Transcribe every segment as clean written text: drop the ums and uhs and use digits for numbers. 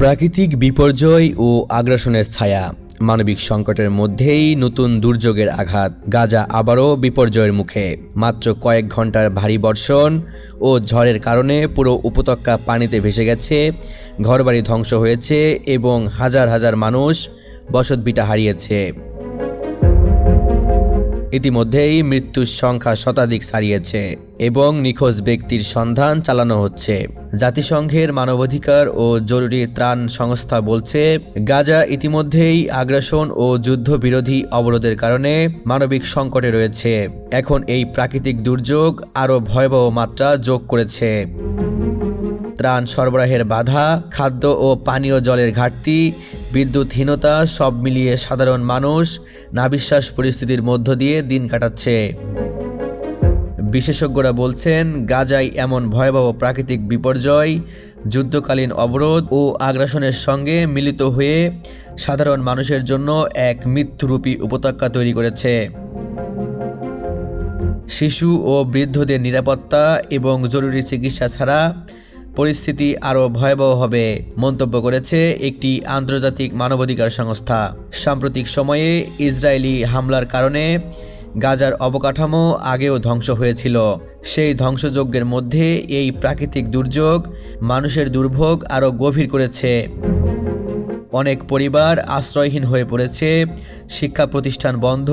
প্রাকৃতিক বিপর্যয় ও আগ্রাসনের ছায়া, মানবিক সংকটের মধ্যেই নতুন দুর্যোগের আঘাত। গাজা আবারও বিপর্যয়ের মুখে। মাত্র কয়েক ঘন্টার ভারী বর্ষণ ও ঝড়ের কারণে পুরো উপত্যকা পানিতে ভেসে গেছে, ঘরবাড়ি ধ্বংস হয়েছে এবং হাজার হাজার মানুষ বসতভিটা হারিয়েছে। ইতিমধ্যেই মৃত্যুর সংখ্যা শতাধিক ছাড়িয়েছে এবং নিখোঁজ ব্যক্তির সন্ধান চালানো হচ্ছে। জাতিসংঘের মানবাধিকার ও জরুরি ত্রাণ সংস্থা বলছে, গাজা ইতিমধ্যেই আগ্রাসন ও যুদ্ধবিরোধী অবরোধের কারণে মানবিক সংকটে রয়েছে। এখন এই প্রাকৃতিক দুর্যোগ আরও ভয়াবহ মাত্রা যোগ করেছে। ত্রাণ সরবরাহের বাধা, খাদ্য ও পানীয় জলের ঘাটতি, বিদ্যুৎহীনতা সব মিলিয়ে সাধারণ মানুষ নাভিশ্বাস পরিস্থিতির মধ্য দিয়ে দিন কাটাচ্ছে। বিশেষজ্ঞরা বলছেন, গাজায় এমন ভয়াবহ প্রাকৃতিক বিপর্যয় যুদ্ধকালীন অবরোধ ও আগ্রাসনের সঙ্গে মিলিত হয়ে সাধারণ মানুষের জন্য এক মৃত্যুরূপী উপত্যকা তৈরি করেছে। শিশু ও বৃদ্ধদের নিরাপত্তা এবং জরুরি চিকিৎসা ছাড়া পরিস্থিতি আরও ভয়াবহ হবে, মন্তব্য করেছে একটি আন্তর্জাতিক মানবাধিকার সংস্থা। সাম্প্রতিক সময়ে ইসরায়েলি হামলার কারণে গাজার অবকাঠামো আগেও ধ্বংস হয়েছিল। সেই ধ্বংসযজ্ঞের মধ্যে এই প্রাকৃতিক দুর্যোগ মানুষের দুর্ভোগ আরও গভীর করেছে। অনেক পরিবার আশ্রয়হীন হয়ে পড়েছে, শিক্ষা প্রতিষ্ঠান বন্ধ,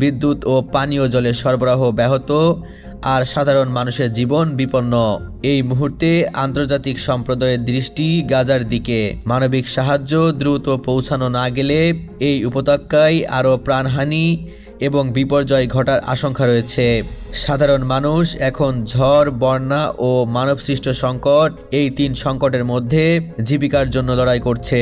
বিদ্যুৎ ও পানীয় জলের সরবরাহ ব্যাহত, আর সাধারণ মানুষের জীবন বিপন্ন। এই মুহূর্তে আন্তর্জাতিক সম্প্রদায়ের দৃষ্টি গাজার দিকে। মানবিক সাহায্য দ্রুত পৌঁছানো না গেলে এই উপত্যকায় আরও প্রাণহানি এবং বিপর্যয় ঘটার আশঙ্কা রয়েছে। সাধারণ মানুষ এখন ঝড়, বন্যা ও মানবসৃষ্ট সংকট, এই তিন সংকটের মধ্যে জীবিকার জন্য লড়াই করছে।